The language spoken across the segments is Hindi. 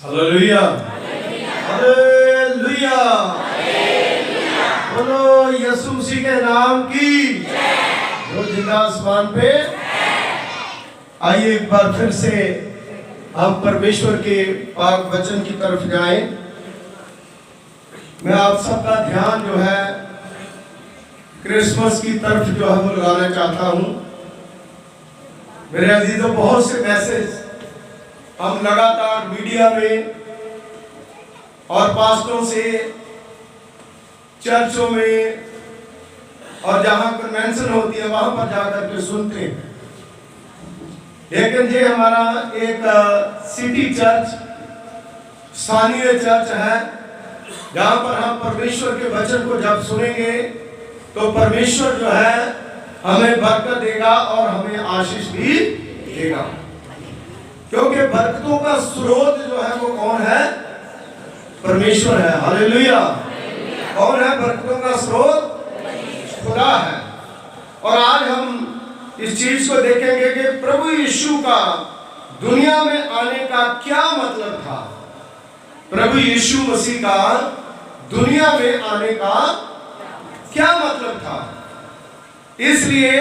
Hallelujah hallelujah. बोलो यीशु मसीह के नाम की जो जिंदा आसमान पे। आइए एक बार फिर से हम परमेश्वर के पाक वचन की तरफ जाएं। मैं आप सबका ध्यान जो है क्रिसमस की तरफ जो है वो लगाना चाहता हूं। मेरे अजीजों, बहुत से मैसेज हम लगातार मीडिया में और पास्टरों से, चर्चों में और जहां कन्वेंशन होती है वहां पर जाकर के सुनते हैं। लेकिन ये हमारा एक सिटी चर्च, स्थानीय चर्च है, जहां पर हम परमेश्वर के वचन को जब सुनेंगे तो परमेश्वर जो है हमें बरकत देगा और हमें आशीष भी देगा। क्योंकि बरकतों का स्रोत जो है वो कौन है? परमेश्वर है। हालेलुया। कौन है बरकतों का स्रोत? खुदा है। और आज हम इस चीज को देखेंगे कि प्रभु यीशु का दुनिया में आने का क्या मतलब था। प्रभु यीशु मसीह का दुनिया में आने का क्या मतलब था। इसलिए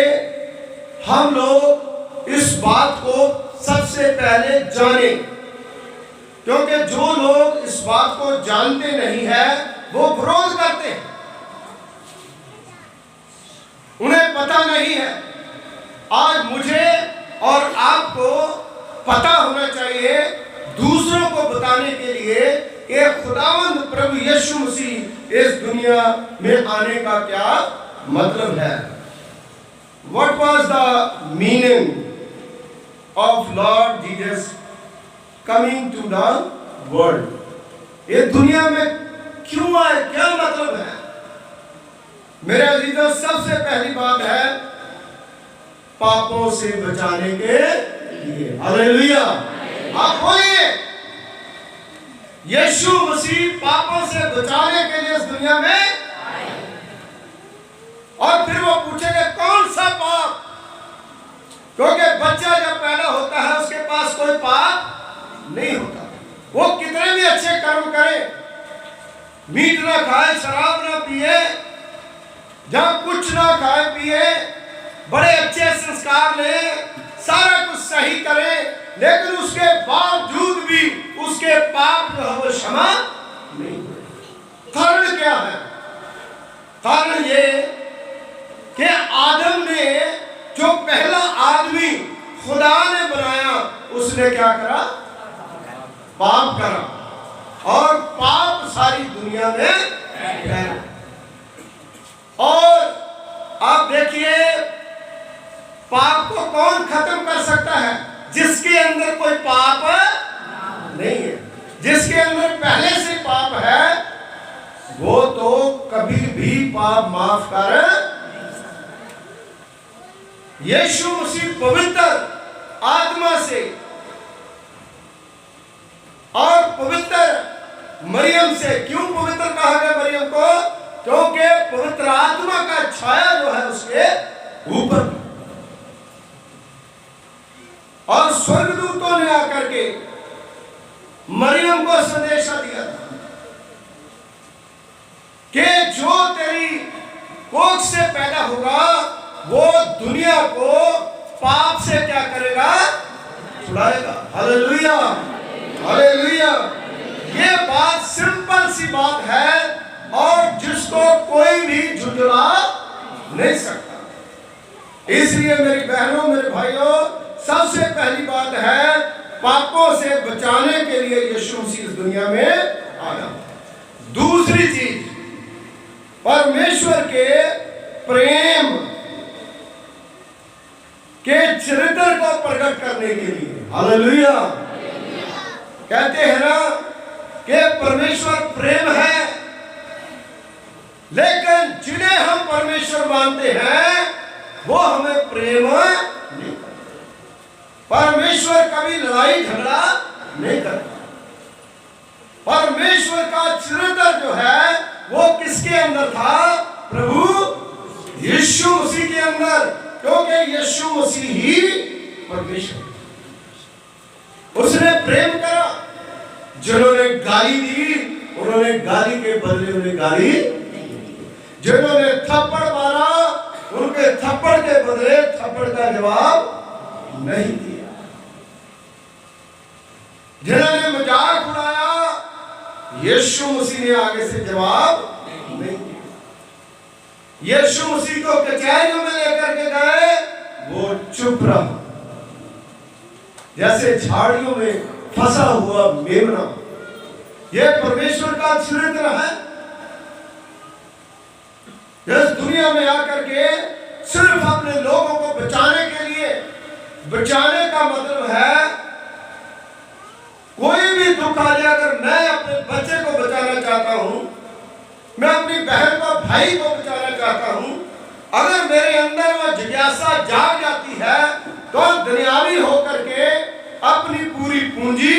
हम लोग इस बात को सबसे पहले जाने, क्योंकि जो लोग इस बात को जानते नहीं है वो विरोध करते हैं, उन्हें पता नहीं है। आज मुझे और आपको पता होना चाहिए दूसरों को बताने के लिए कि खुदावंद प्रभु यीशु मसीह इस दुनिया में आने का क्या मतलब है। What was the meaning of Lord Jesus coming to the world? ये दुनिया में क्यों आए, क्या मतलब है? मेरे अजीजों, सबसे पहली बात है पापों से बचाने के लिए। हालेलुया। आप बोलिए, यीशु मसीह पापों से बचाने के लिए इस दुनिया में आए। और फिर वो पूछेंगे कौन सा पाप? क्योंकि बच्चा जब पैदा होता है उसके पास कोई पाप नहीं होता। वो कितने भी अच्छे कर्म करे, मीट ना खाए, शराब ना पिए, जहां कुछ ना खाए पिए, बड़े अच्छे संस्कार ले, सारा कुछ सही करे, लेकिन उसके बावजूद भी उसके पाप जो है वो क्षमा नहीं हुए। कारण क्या है? कारण ये कि आदम ने, जो पहला आदमी खुदा ने बनाया, उसने क्या करा? पाप करा और पाप सारी दुनिया में फैला। और आप देखिए, पाप को कौन खत्म कर सकता है? जिसके अंदर कोई पाप नहीं है, जिसके अंदर पहले से पाप है, वो तो कभी भी पाप माफ कर। यीशु मसीह पवित्र आत्मा से और पवित्र मरियम से, क्यों पवित्र कहा गया मरियम को? क्योंकि पवित्र आत्मा का छाया जो है उसके ऊपर। और स्वर्गदूतों ने आकर के मरियम को संदेशा दिया था कि जो तेरी कोख से पैदा होगा वो दुनिया को पाप से क्या करेगा? छुड़ाएगा। Hallelujah hallelujah. ये बात सिंपल सी बात है और जिसको कोई भी झुठला नहीं सकता। इसलिए मेरी बहनों, मेरे भाइयों, सबसे पहली बात है पापों से बचाने के लिए यीशु मसीह इस दुनिया में आया। दूसरी चीज, परमेश्वर के प्रेम के चरित्र को प्रकट करने के लिए। हालेलुया। कहते हैं ना कि परमेश्वर प्रेम है, लेकिन जिन्हें हम परमेश्वर मानते हैं वो हमें प्रेम नहीं करते। परमेश्वर कभी लड़ाई झगड़ा नहीं करता। परमेश्वर का चरित्र जो है वो किसके अंदर था? प्रभु यीशु मसीह के अंदर। क्योंकि यीशु मसीह ही परमेश्वर, उसने प्रेम करा, जिन्होंने गाली दी उन्होंने गाली के बदले उन्हें गाली, जिन्होंने थप्पड़ मारा उनके थप्पड़ के बदले थप्पड़ का जवाब नहीं दिया, जिन्होंने मजाक उड़ाया यीशु मसीह ने आगे से जवाब नहीं दिया। यीशु मसीह को कचहरियों में लेकर के गए, वो चुप रहा, जैसे झाड़ियों में फंसा हुआ मेमना। यह परमेश्वर का चरित्र है। इस दुनिया में आकर के सिर्फ अपने लोगों को बचाने के लिए, बचाने का मतलब है कोई भी दुख आ जाए, अगर मैं अपने बच्चे को बचाना चाहता हूं, मैं अपनी बहन को, भाई को बचाना चाहता हूं, अगर मेरे अंदर वो जिज्ञासा जाग जाती है तो दुनियावी होकर के अपनी पूरी पूंजी,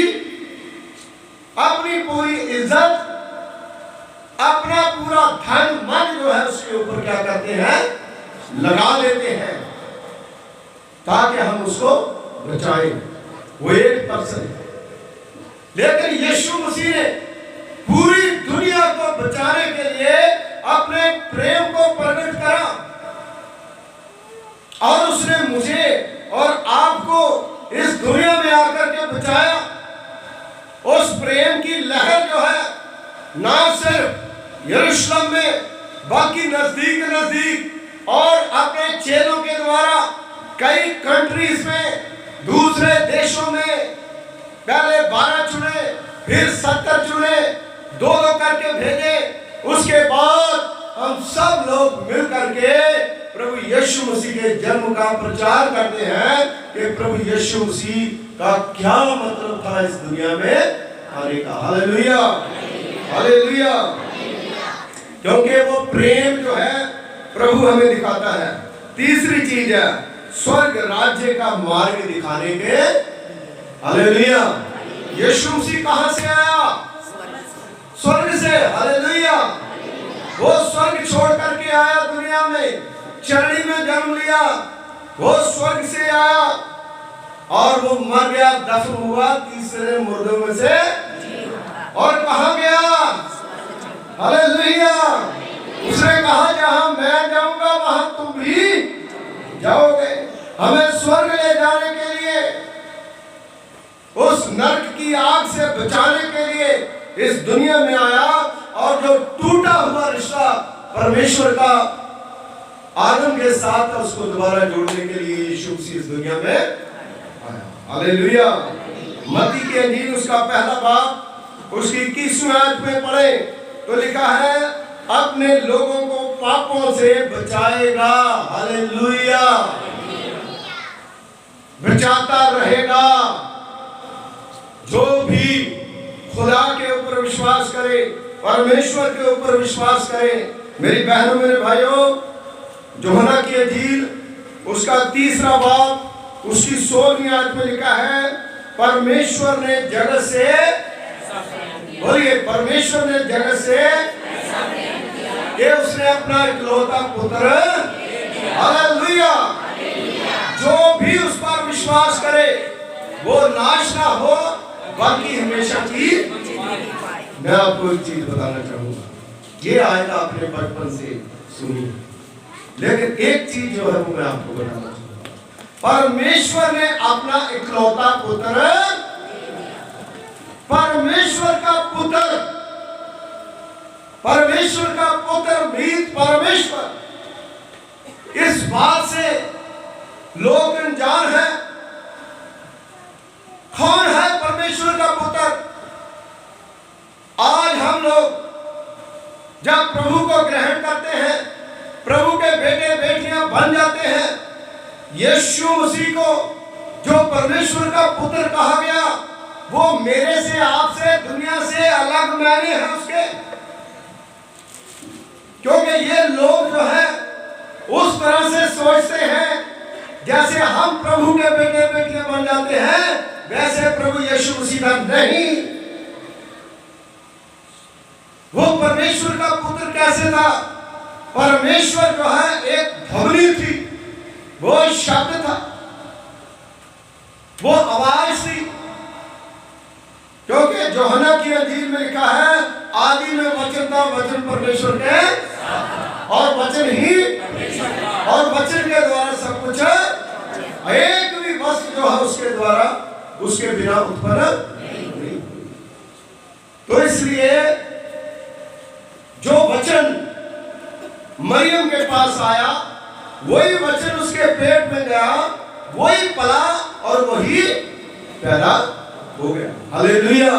अपनी पूरी इज्जत, अपना पूरा धन मन जो है उसके ऊपर क्या करते हैं, लगा लेते हैं ताकि हम उसको बचाएं। वो एक पर्सन है, लेकिन यीशु मसीह ने पूरी दुनिया को बचाने के लिए अपने प्रेम को प्रकट करा और उसने मुझे और आपको इस दुनिया में आकर के बचाया। उस प्रेम की लहर जो है ना सिर्फ यरूशलेम में, बाकी नजदीक नजदीक और अपने चेलों के द्वारा कई कंट्रीज में, दूसरे देशों में, पहले 12 चुने, फिर 70 चुने, 2-2 करके भेजे। उसके बाद हम सब लोग मिल करके प्रभु यीशु मसीह के जन्म का प्रचार करते हैं कि प्रभु यीशु मसीह का क्या मतलब था इस दुनिया में आने का। Hallelujah, hallelujah. क्योंकि वो प्रेम जो है प्रभु हमें दिखाता है। तीसरी चीज है स्वर्ग राज्य का मार्ग दिखाने के। हालेलुया। यीशु मसीह कहां से आया? स्वर्ग से। हालेलुया। वो स्वर्ग छोड़ करके आया दुनिया में, चरणी में जन्म लिया, वो स्वर्ग से आया और वो मर गया, दफन हुआ, तीसरे मुर्दों में से, और कहां गया? हालेलुया। उसने कहा जहां मैं जाऊंगा वहां तुम भी जाओगे। हमें स्वर्ग ले जाने के लिए, उस नरक की आग से बचाने के लिए इस दुनिया में आया और जो टूटा हुआ रिश्ता परमेश्वर का आदम के साथ था उसको दोबारा जोड़ने के लिए यीशु मसीह इस दुनिया में आया। हालेलुया। मत्ती की इंजील उसका पहला बाब उसकी 21वें आयत में पढ़े तो लिखा है अपने लोगों को पापों से बचाएगा। हालेलुया। बचाता रहेगा। जो भी खुदा के ऊपर विश्वास करे, परमेश्वर के ऊपर विश्वास करे। मेरी बहनों, मेरे भाइयों, यूहन्ना की इंजील उसका 3रा बाब उसकी 16वीं आयत में लिखा है परमेश्वर ने जगत से, बोलिए, परमेश्वर ने जगत से कि उसने अपना इकलौता पुत्र, हालेलुया, जो भी उस पर विश्वास करे वो नाश ना हो बल्कि हमेशा की। मैं आपको एक चीज बताना चाहूंगा, ये आयत आपने बचपन से सुनी, लेकिन एक चीज जो है वो मैं आपको बताना चाहूंगा। परमेश्वर ने अपना इकलौता पुत्र, परमेश्वर का पुत्र, परमेश्वर का पुत्र मीत परमेश्वर, इस बात से लोग अनजान है। कौन है परमेश्वर का पुत्र? आज हम लोग जब प्रभु को ग्रहण करते हैं, प्रभु के बेटे बेटियां बन जाते हैं, यीशु मसीह को जो परमेश्वर का पुत्र कहा गया वो मेरे से, आपसे, दुनिया से अलग मायने हैं उसके। क्योंकि ये लोग जो है उस तरह से सोचते हैं जैसे हम प्रभु के बेटे बेटियां बन जाते हैं, वैसे प्रभु यीशु मसीह नहीं। वो परमेश्वर का पुत्र कैसे था? परमेश्वर जो है एक ध्वनि थी, वो शब्द था, वो आवाज थी। क्योंकि यूहन्ना की अंजील में लिखा है, आदि में वचन था, वचन परमेश्वर के और वचन ही और वचन के द्वारा सब कुछ, एक भी वस्तु जो है उसके द्वारा, उसके बिना उत्पन्न नहीं। तो इसलिए जो वचन मरियम के पास आया, वही वचन उसके पेट में गया, वही पला और वही पैदा हो गया। Hallelujah,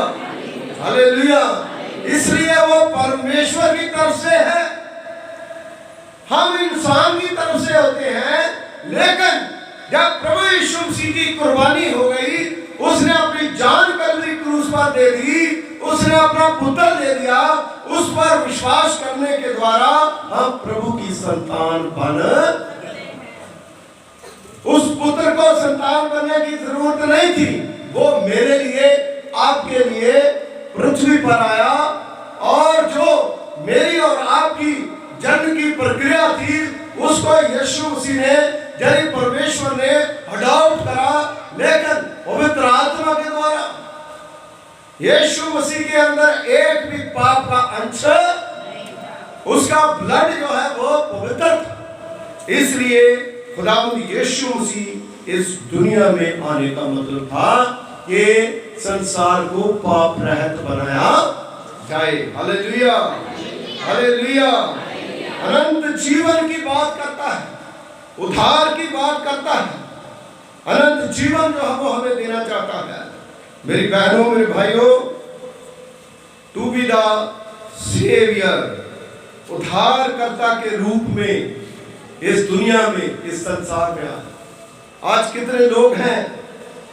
hallelujah. इसलिए वो परमेश्वर की तरफ से है, हम इंसान की तरफ से होते हैं। लेकिन जब प्रभु यीशु मसीह की कुर्बानी हो गई, उसने अपनी जान कलवरी क्रूस पर दे दी, उसने अपना पुत्र दे दिया, उस पर विश्वास करने के द्वारा हम प्रभु की संतान बन। उस पुत्र को संतान बनने की जरूरत नहीं थी, वो मेरे लिए, आपके लिए पृथ्वी पर आया, और जो मेरी और आपकी जन्म की प्रक्रिया थी उसको यीशु मसीह ने, जब परमेश्वर ने अडॉप्ट करा, लेकिन पवित्र आत्मा के द्वारा यीशु मसीह के अंदर एक भी पाप का अंश, उसका ब्लड जो है वो पवित्र। इसलिए खुदावंद यीशु मसीह इस दुनिया में आने का मतलब था कि संसार को पाप रहित बनाया जाए। Hallelujah, hallelujah. अनंत जीवन की बात करता है, उद्धार की बात करता है, अनंत जीवन जो है वो हमें देना चाहता है। मेरी बहनों, मेरे भाइयों, टू बी द सेवियर, उद्धारकर्ता के रूप में इस दुनिया में, इस संसार में आए। आज कितने लोग हैं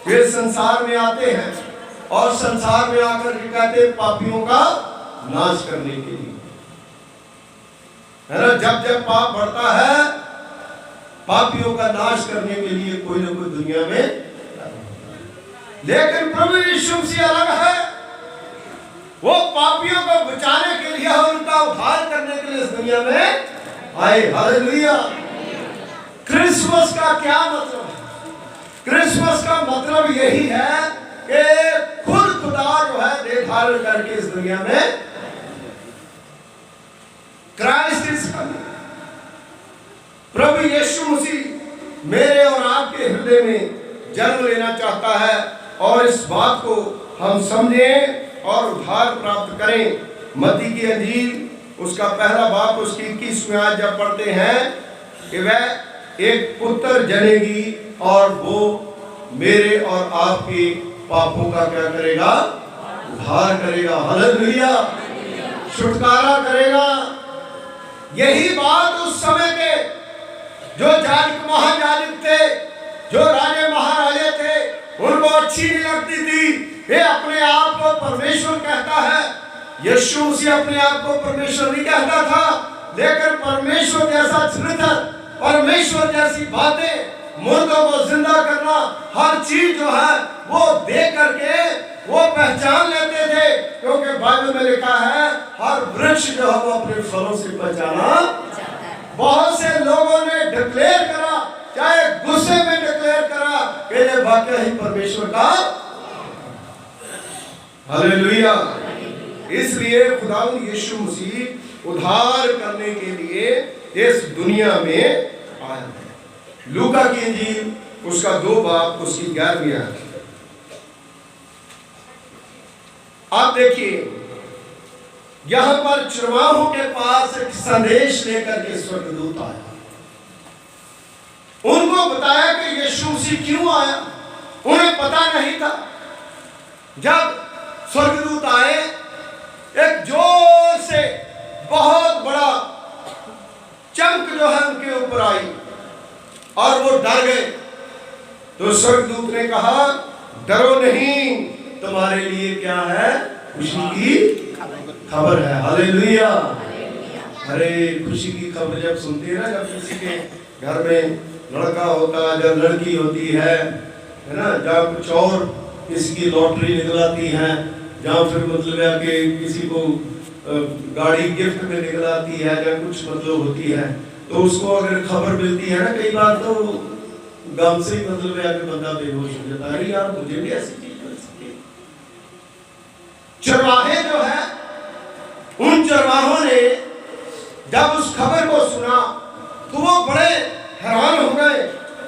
वे संसार में आते हैं और संसार में आकर के कहते हैं पापियों का नाश करने के लिए, है ना। जब जब पाप बढ़ता है, पापियों का नाश करने के लिए कोई ना कोई दुनिया में। लेकिन प्रभु यीशु मसीह अलग है, वो पापियों को बचाने के लिए, उनका उद्धार करने के लिए इस दुनिया में आए। हालेलुया। क्रिसमस का क्या मतलब है? क्रिसमस का मतलब यही है कि खुद खुदा जो है देह धारण करके इस दुनिया में, क्राइस्ट इज कमिंग। प्रभु यीशु मसीह मेरे और आपके हृदय में जन्म लेना चाहता है, और इस बात को हम समझें और उद्धार प्राप्त करें। मत्ती की अंजील उसका पहला बाब उसकी 21 में आज जब पढ़ते हैं कि वह एक पुत्र जनेगी और वो मेरे और आपके पापों का क्या करेगा? उद्धार करेगा। हालेलुया, छुटकारा करेगा। यही बात उस समय के जो याजक महायाजक थे, जो राजे महाराजे थे, उनको अच्छी नहीं लगती थी। वे अपने आप को परमेश्वर कहता है, यीशु मसीह अपने आप को परमेश्वर नहीं कहता था, लेकिन परमेश्वर जैसा चरित्र, परमेश्वर जैसी बातें, मुर्दों को जिंदा करना, हर चीज जो है वो देख करके वो पहचान लेते थे। क्योंकि बाइबल में लिखा है हर वृक्ष जो है वो अपने फलों से पहचाना। बहुत से लोगों ने डिक्लेयर करा, चाहे गुस्से में डिक्लेयर करा कि ये वाकई ही परमेश्वर का। हालेलुया। इसलिए खुदावंद यीशु मसीह उद्धार करने के लिए इस दुनिया में आया है। लूका की इंजील उसका 2 बाब उसकी 11वीं आयत। आप देखिए यहां पर चरवाहों के पास एक संदेश लेकर के स्वर्गदूत आया, उनको बताया कि यीशु मसीह क्यों आया। उन्हें पता नहीं था। जब स्वर्गदूत आए, एक जोर से बहुत बड़ा चमक जो है उनके ऊपर आई और वो डर गए। तो स्वर्गदूत ने कहा, डरो नहीं, तुम्हारे लिए क्या है? खुशी की खबर है। हालेलुया। अरे खुशी की खबर जब सुनते हैं ना, जब किसी के घर में लड़का होता है, जब लड़की होती है ना, जब कुछ और किसी की लॉटरी निकलाती है, जहाँ फिर मतलब है कि किसी को गाड़ी गिफ्ट में निकलाती है, या कुछ मतलब होती है, तो उसको अगर खबर मिलती है ना, कई बार तो गम से ही मतलब है कि बंदा बेहोश हो जाता है। अरे यार मुझे भी ऐसी चीज मिल सकती है। चरवाहे जो है, उन चरवाहों ने जब उस खबर को सुना तो वो बड़े हैरान हो गए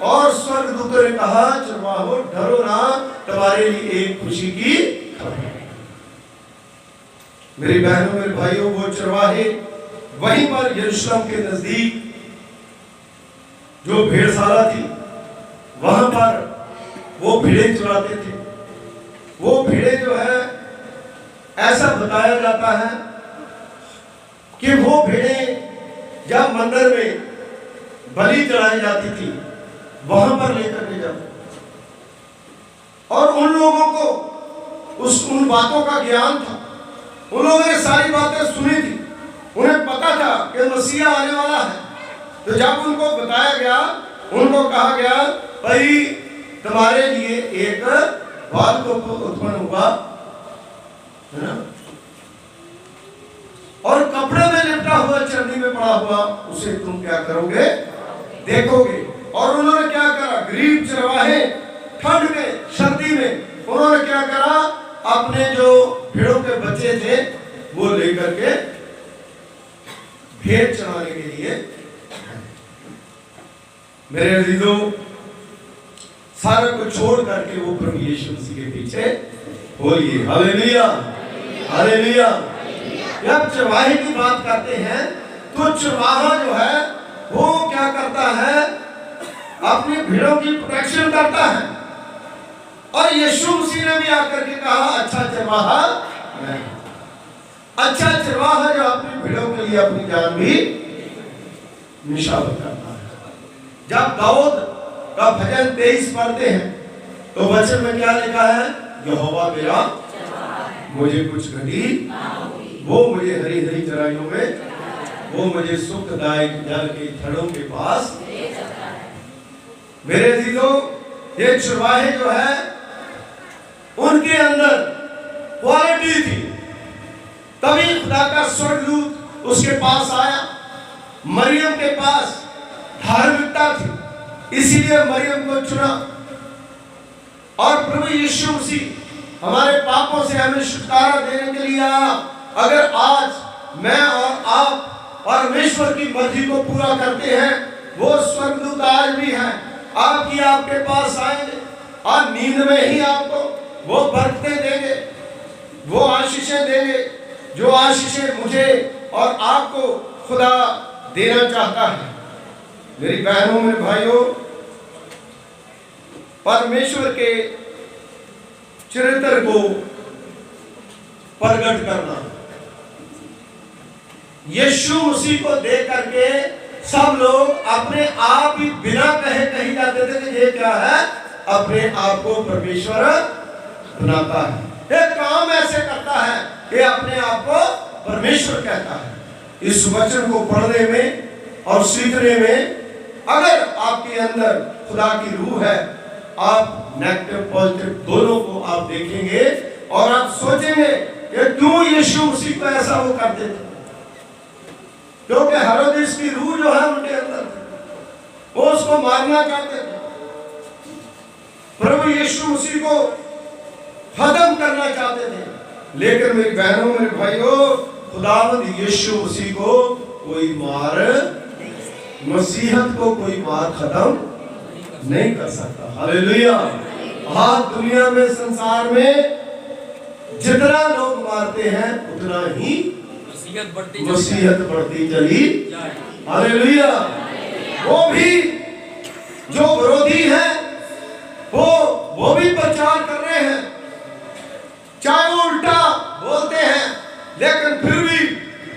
और स्वर्गदूतों ने कहा, चरवाहों डरो ना, तुम्हारे लिए एक खुशी की खबर है। मेरी बहनों मेरे भाइयों, वो चरवाहे वहीं पर यरूशलेम के नजदीक जो भेड़शाला थी वहां पर वो भेड़ें चराते थे। वो भेड़ें जो है, ऐसा बताया जाता है कि वो भेड़ें जब मंदिर में बलि चढ़ाई जाती थी वहां पर लेकर के जाते और उन लोगों को उन बातों का ज्ञान था। उन लोगों ने सारी बातें सुनी थी, उन्हें पता था कि मसीहा आने वाला है। तो जब उनको बताया गया, उनको कहा गया, भाई तुम्हारे लिए एक बालक उत्पन्न हुआ है ना, और कपड़े में लिपटा हुआ, चर्नी में पड़ा हुआ, उसे तुम क्या करोगे, देखोगे। और उन्होंने क्या करा, गरीब चरवाहे ठंड में, सर्दी में, उन्होंने क्या करा, अपने जो भेड़ों के बच्चे थे वो लेकर के भेड़ चराने के लिए। मेरे अजीजों, सारा कुछ छोड़ करके वो प्रभु यीशु मसीह के पीछे बोलिए हालेलुया, हालेलुया। जब चरवाहे की बात करते हैं तो चरवाहा जो है वो क्या करता है, अपनी भेड़ों की प्रोटेक्शन करता है। और यीशु मसीह ने भी आकर के कहा, अच्छा चरवाहा, अच्छा चरवाहा जो अपनी भेड़ों के लिए अपनी जान भी निशावर करता है। जब दाऊद का भजन 23 पढ़ते हैं तो वचन में क्या लिखा है, यहोवा मेरा मुझे कुछ घटी, वो मुझे हरी हरी चराइयों में, वो मुझे सुखदायक जल के थड़ों के पास। मेरे अजीजों, ये चरवाहे जो है उनके अंदर क्वालिटी थी, तभी खुदा का स्वर्गदूत उसके पास आया। मरियम के पास धार्मिकता थी, इसीलिए मरियम को चुना। और प्रभु यीशु मसीह हमारे पापों से हमें छुटकारा देने के लिए आया। अगर आज मैं और आप परमेश्वर की मर्जी को पूरा करते हैं, वो स्वर्गदूत आज भी हैं, आपके पास आएंगे और नींद में ही आपको वो बरकतें देंगे, वो आशीषें देंगे, जो आशीषें मुझे और आपको खुदा देना चाहता है। मेरी बहनों मेरे भाइयों, परमेश्वर के चरित्र को प्रकट करना, यीशु मसीह को देख करके सब लोग अपने आप ही बिना कहे कही जाते थे कि ये क्या है, अपने आप को परमेश्वर बनाता है, ये काम ऐसे करता है कि अपने आप को परमेश्वर कहता है। इस वचन को पढ़ने में और सीखने में अगर आपके अंदर खुदा की रूह है, आप नेगेटिव पॉजिटिव दोनों को आप देखेंगे और आप सोचेंगे कि क्यों यीशु मसीह को ऐसा वो करते थे, क्योंकि हेरोदेस की रूह जो है उनके अंदर वो उसको मारना चाहते थे, प्रभु यीशु मसीह को खत्म करना चाहते थे। लेकिन मेरी बहनों मेरे भाइयों, खुदावंद यीशु मसीह को कोई मार, मसीहत को कोई मार खत्म नहीं कर सकता। हालेलुया। आज दुनिया में, संसार में जितना लोग मारते हैं उतना ही मसीहत बढ़ती चली। हालेलुया। वो भी जो विरोधी हैं वो भी प्रचार कर रहे हैं, चाहे वो उल्टा बोलते हैं, लेकिन फिर भी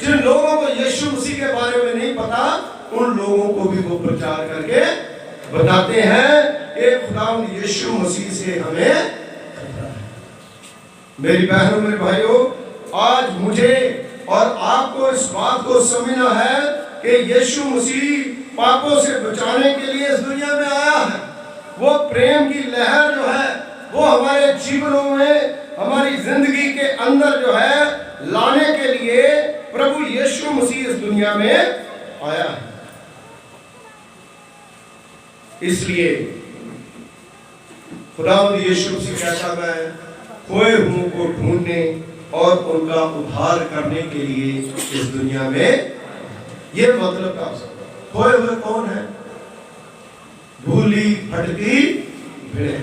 जिन लोगों को यीशु मसीह के बारे में नहीं पता, उन लोगों को भी वो प्रचार करके बताते हैं कि खुदावंद यीशु मसीह से हमें खतरा है। मेरी बहनों मेरे भाइयों, आज मुझे और आपको इस बात को समझना है कि यीशु मसीह पापों से बचाने के लिए इस दुनिया में आया है। वो प्रेम की लहर जो है वो हमारे जीवनों में, हमारी जिंदगी के अंदर जो है लाने के लिए प्रभु यीशु मसीह इस दुनिया में आया है। इसलिए खुदावंद यीशु मसीह कहता, मैं खोए हुओं को ढूंढने और उनका उद्धार करने के लिए इस दुनिया में। ये मतलब का खोए हुए कौन है? भूली भटकी भेड़।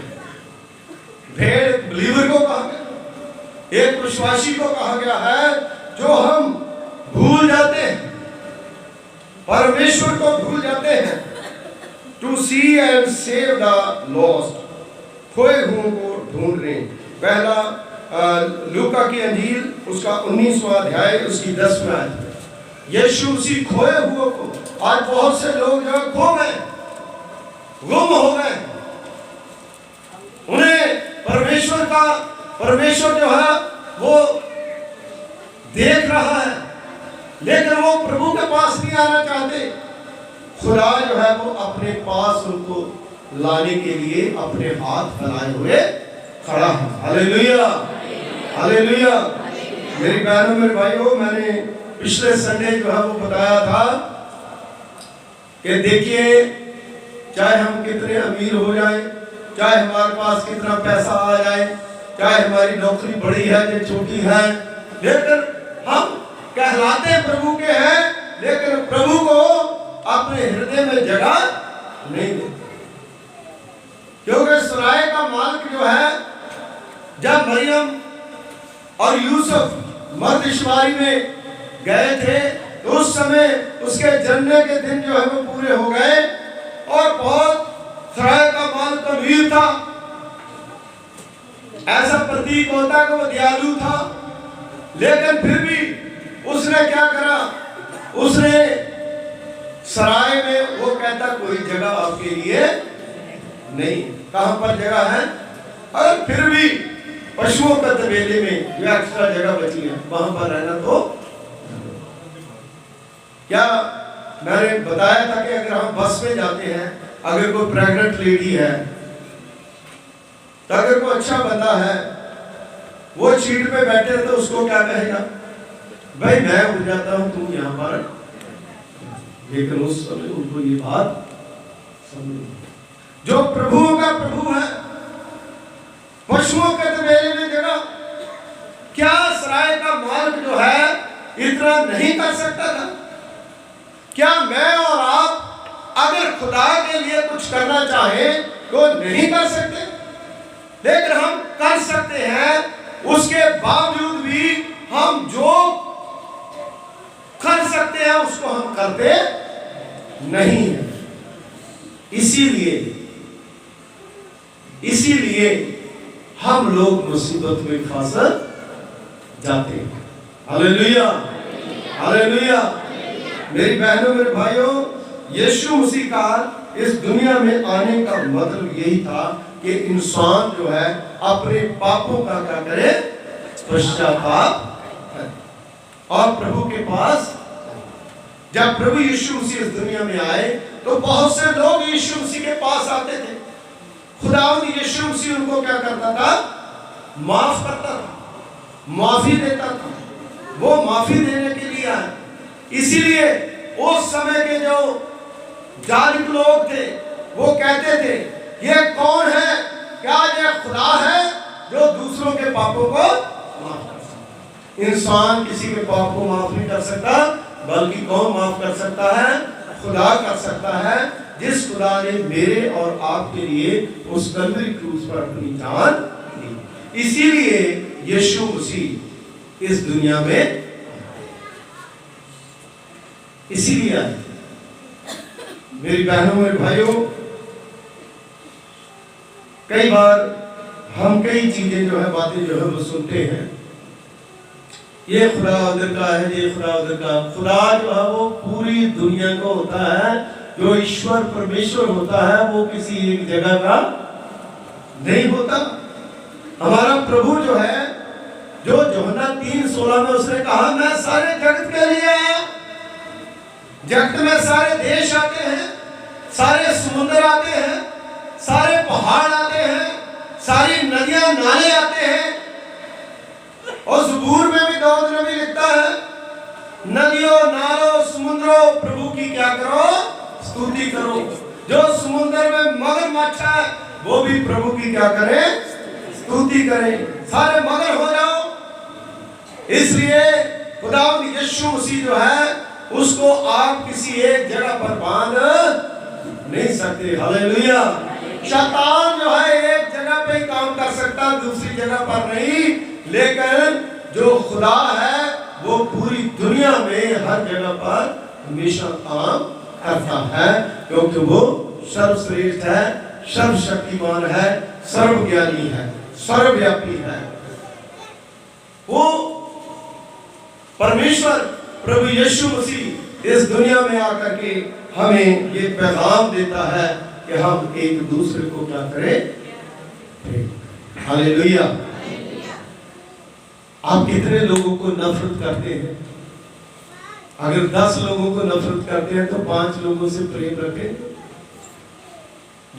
भेड़ बिलीवर को कहा गया, एक विश्वासी को कहा गया है जो हम भूल जाते हैं, परमेश्वर को भूल जाते हैं। To see and save the lost, खोए हुओं को ढूंढने। पहला लूका की अंजील उसका 19वां अध्याय उसकी 10वां आयत। यीशु मसीह खोए हुओं को, आज बहुत से लोग जो खो गए, गुम हो गए, उन्हें परमेश्वर जो है वो देख रहा है, लेकिन वो प्रभु के पास नहीं आना चाहते। खुदा जो है वो अपने पास उनको लाने के लिए अपने हाथ फैलाए हुए खड़ा है। Hallelujah, hallelujah. मेरी बहनों मेरे भाइयों, मैंने पिछले संडे जो है वो बताया था कि देखिए, चाहे हम कितने अमीर हो जाएं, चाहे हमारे पास कितना पैसा आ जाए, चाहे हमारी नौकरी बड़ी है या छोटी है, लेकिन हम कहलाते प्रभु के हैं, लेकिन प्रभु को अपने हृदय में जगह नहीं देते। क्योंकि सराय का मालिक जो है, जब मरियम और यूसुफ मर्दशुमारी में गए थे तो उस समय उसके जन्मे के दिन जो है वो पूरे हो गए, और बहुत सराय का मालिक अमीर था। ऐसा प्रतीक होता कि वो दयालु था, लेकिन फिर भी उसने क्या करा, उसने सराय में वो कहता कोई जगह आपके लिए नहीं। कहां पर जगह है? और फिर भी पशुओं के तबेले में जो एक्स्ट्रा जगह बची है वहां पर रहना। तो क्या मैंने बताया था कि अगर हम बस में जाते हैं, अगर कोई प्रेग्नेंट लेडी है, तो अगर कोई अच्छा बंदा है वो सीट पे बैठे तो उसको क्या कहेगा? भाई मैं उठ जाता हूं, तुम यहां पर। लेकिन उस समय उनको ये बात समझ, जो प्रभुओं का प्रभु है, पशुओं के तबेले में जगह, क्या सराय का मालिक जो है इतना नहीं कर सकता था? क्या मैं और आप अगर खुदा के लिए कुछ करना चाहें तो नहीं कर सकते? लेकिन हम कर सकते हैं, उसके बावजूद भी हम जो कर सकते हैं उसको हम करते नहीं है। इसीलिए हम लोग मुसीबत में फंस जाते हैं। Hallelujah, hallelujah. मेरी बहनों मेरे भाइयों, यीशु मसीह का इस दुनिया में आने का मतलब यही था कि इंसान जो है अपने पापों का क्या करे? पश्चाताप और प्रभु के पास। जब प्रभु यीशु मसीह इस दुनिया में आए तो बहुत से लोग यीशु मसीह के पास आते थे। खुदावंद यीशु मसीह उनको क्या करता था? माफ करता था, माफी देता था। वो माफी देने के लिए आए। इसीलिए उस समय के जो जालिम लोग थे वो कहते थे ये कौन है? क्या ये खुदा है जो दूसरों के पापों को माफ कर सकता? इंसान किसी के पाप को माफ नहीं कर सकता, बल्कि कौन माफ कर सकता है? खुदा कर सकता है, जिस खुदा ने मेरे और आपके लिए उस कलवरी क्रूस पर अपनी जान दी। इसीलिए यीशु मसीह इस दुनिया में इसीलिए आए। मेरी बहनों मेरे भाइयों, कई बार हम कई चीजें जो है, बातें जो है वो सुनते हैं, ये खुदा उधर का है, ये खुदा उधर का। खुदा जो है वो पूरी दुनिया को होता है। जो ईश्वर परमेश्वर होता है वो किसी एक जगह का नहीं होता। हमारा प्रभु जो है, जो यूहन्ना 3:16 में उसने कहा मैं सारे जगत के लिए आया। जगत में सारे देश आते हैं, सारे समुद्र आते हैं, सारे पहाड़ आते हैं, सारी नदियां नाले आते हैं। और ज़बूर में भी दाऊद नबी लिखता है, नदियों नालों समुद्रों प्रभु की क्या करो? स्तुति करो। जो समुद्र में मगरमच्छ है वो भी प्रभु की क्या करें? स्तुति करें। सारे मगर हो जाओ, इसलिए खुदावंद यीशु मसीह जो है उसको आप किसी एक जगह पर बांध नहीं सकते। हालेलुया। शैतान जो है एक जगह पे काम कर सकता, दूसरी जगह पर नहीं, लेकिन जो खुदा है वो पूरी दुनिया में हर जगह पर हमेशा काम करता है, क्योंकि वो सर्वश्रेष्ठ है, सर्वशक्तिमान है, सर्वज्ञानी है, सर्वव्यापी है। वो परमेश्वर प्रभु यीशु मसीह इस दुनिया में आकर के हमें ये पैगाम देता है कि हम एक दूसरे को क्या करें। हालेलुया। आप कितने लोगों को नफरत करते हैं? अगर 10 लोगों को नफरत करते हैं तो 5 लोगों से प्रेम रखें।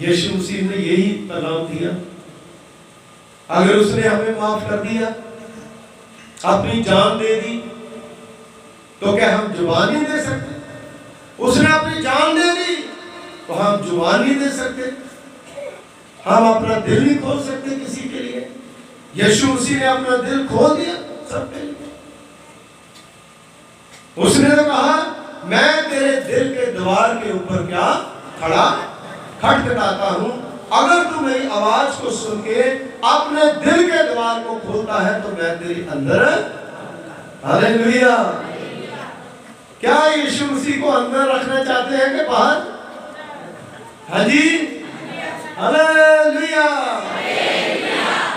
यीशु मसीह ने यही पैगाम दिया। अगर उसने हमें माफ कर दिया, अपनी जान दे दी, तो क्या हम जुबान नहीं दे सकते? उसने अपनी जान दे दी तो हम जुबान नहीं दे सकते? हम अपना दिल नहीं खोल सकते किसी के लिए? यीशु मसीह ने अपना दिल खोल दिया सबके लिए। उसने तो कहा, मैं तेरे दिल के द्वार के ऊपर क्या खड़ा खटखटाता हूं, अगर तू मेरी आवाज को सुन के अपने दिल के द्वार को खोलता है तो मैं तेरे अंदर। हालेलुया। क्या यीशु मसीह को अंदर रखना चाहते हैं कि बाहर? हाँ जी, हालेलुया।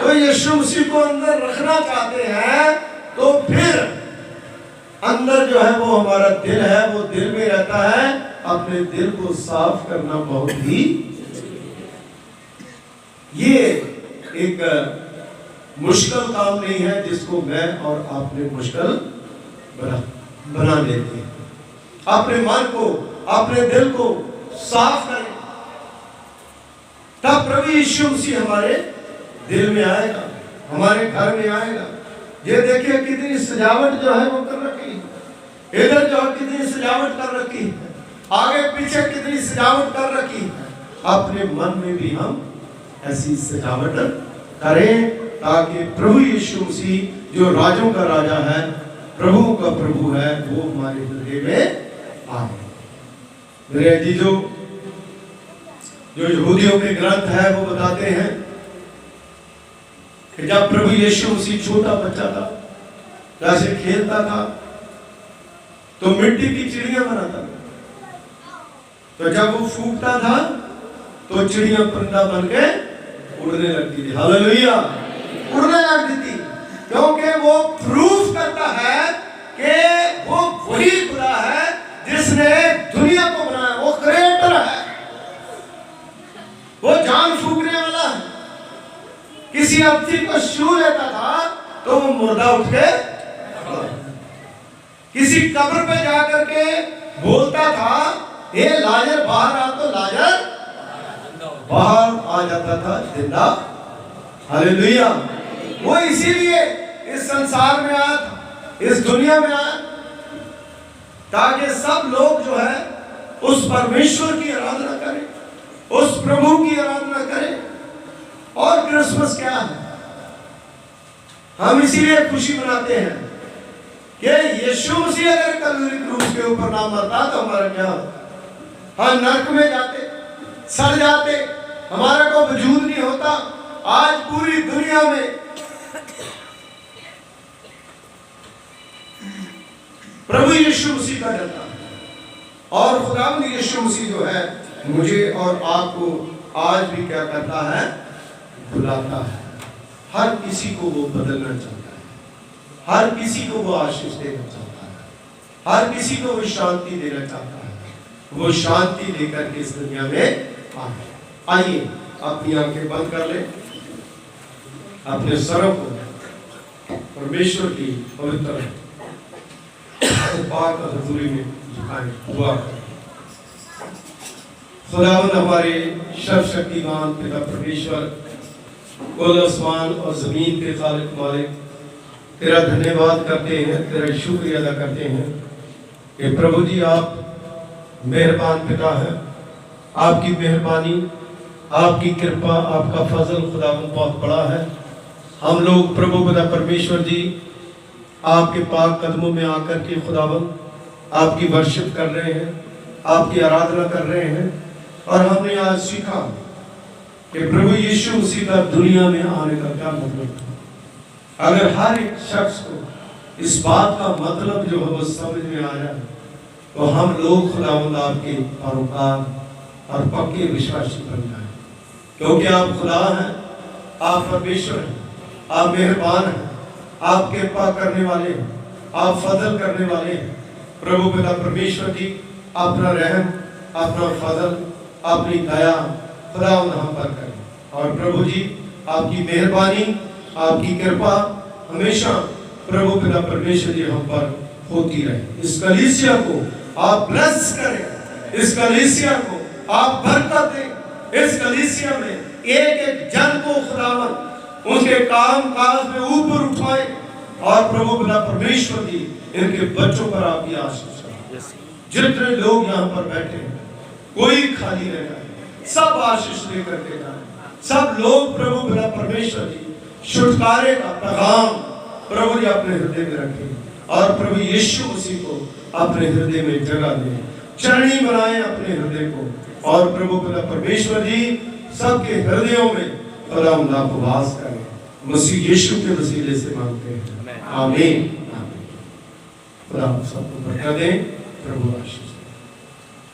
तो यीशु मसीह को अंदर रखना चाहते हैं तो फिर अंदर जो है वो हमारा दिल है, वो दिल में रहता है। अपने दिल को साफ करना बहुत ही, ये एक मुश्किल काम नहीं है जिसको मैं और आपने मुश्किल बना लेते हैं। अपने मन को, अपने दिल को साफ करें, तब प्रभु यीशु मसीह हमारे दिल में आएगा, हमारे घर में आएगा। ये देखिए कितनी सजावट जो है वो कर रखी है। इधर जो है कितनी सजावट कर रखी है, आगे पीछे कितनी सजावट कर रखी है। अपने मन में भी हम ऐसी सजावट करें ताकि प्रभु यीशु मसीह जो राजों का राजा है, प्रभु का प्रभु है, वो हमारे हृदय में आए। मेरे अजीजों, जो यहूदियों के ग्रंथ है वो बताते हैं कि जब प्रभु यीशु मसीह छोटा बच्चा था, जैसे खेलता था तो मिट्टी की चिड़िया बनाता था, तो जब वो फूकता था तो चिड़िया परिंदा बन के उड़ने लगती थी। हालेलुया। उड़ने लगती थी, क्योंकि वो प्रूफ करता है कि वो वही खुदा है जिसने दुनिया को बनाया, वो क्रिएटर है, वो जान फूकने वाला है। किसी अर्थी को छू लेता था तो वो मुर्दा उठ के, किसी कब्र पे जाकर के बोलता था, ये लाजर बाहर आ, तो लाजर बाहर आ जाता था जिंदा। हालेलुया। वो इसीलिए इस संसार में आया था, इस दुनिया में आया, ताकि सब लोग जो है उस परमेश्वर की आराधना करें, उस प्रभु की आराधना करें। और क्रिसमस क्या है? हम इसीलिए खुशी मनाते हैं कि यीशु मसीह अगर कलवरी क्रूस के ऊपर ना मरता तो हमारा क्या होता? हम नरक में जाते, सड़ जाते, हमारा कोई वजूद नहीं होता। आज पूरी दुनिया में प्रभु यीशु मसीह का डरता है, और खुदावंद यीशु मसीह जो है मुझे और आपको आज भी क्या करता है? बुलाता है। हर किसी को वो बदलना चाहता है, हर किसी को वो आशीष देना चाहता है, हर किसी को वो शांति देना चाहता है। वो शांति लेकर के इस दुनिया में आइए, अपनी आंखें बंद कर ले, अपने सरों को परमेश्वर की पवित्र पाक हजूरी में झुकाएं, दुआ करें। खुदावंद हमारे सर्वशक्तिमान पिता परमेश्वर, कुल आसमान और जमीन के खालिक मालिक, तेरा धन्यवाद करते हैं, तेरा शुक्रिया अदा करते हैं कि प्रभु जी आप मेहरबान पिता है। आपकी मेहरबानी, आपकी कृपा, आपका फजल खुदावंद बहुत बड़ा है। हम लोग प्रभु पिता परमेश्वर जी आपके पाक कदमों में आकर के खुदावन आपकी वर्शिप कर रहे हैं, आपकी आराधना कर रहे हैं। और हमने आज सीखा कि प्रभु यीशु मसीह का दुनिया में आने का क्या मतलब था। अगर हर एक शख्स को इस बात का मतलब जो है वो समझ में आ जाए तो हम लोग खुदावंद आपके परोपकार और पक्के विश्वासी बन जाए, क्योंकि आप खुदा हैं, आप परमेश्वर हैं, आप मेहरबान हैं, आप कृपा करने वाले हैं, आप फजल करने वाले हैं। प्रभु पिता परमेश्वर जी अपना रहम, अपना फजल, अपनी दया खुदावंद हम पर करें। और प्रभु जी आपकी मेहरबानी, आपकी कृपा हमेशा प्रभु पिता परमेश्वर जी हम पर होती रहे। इस कलीसिया को आप ब्लेस करें, इस कलीसिया को आप बरकत दें, इस कलीसिया में एक एक जन को खुदावंद उनके काम काज में ऊपर उठाए। और प्रभु पिता परमेश्वर जी इनके बच्चों पर आपकी आशीष करें। जितने लोग यहाँ पर बैठे हैं कोई खाली रह जाए, सब आशीष लेकर के जाए। सब लोग प्रभु पिता परमेश्वर जी छुटकारे का पैगाम प्रभु जी अपने हृदय में रखें और प्रभु यीशु मसीह को अपने हृदय में जगह दें, चरणी बनाएं अपने हृदय को। और प्रभु पिता परमेश्वर जी सबके हृदयों में खुदावंद आपको वास करें। मसीह यीशु के वसीले से मांगते हैं, आमीन। खुदा सबको बरकत दें, प्रभु आशीष।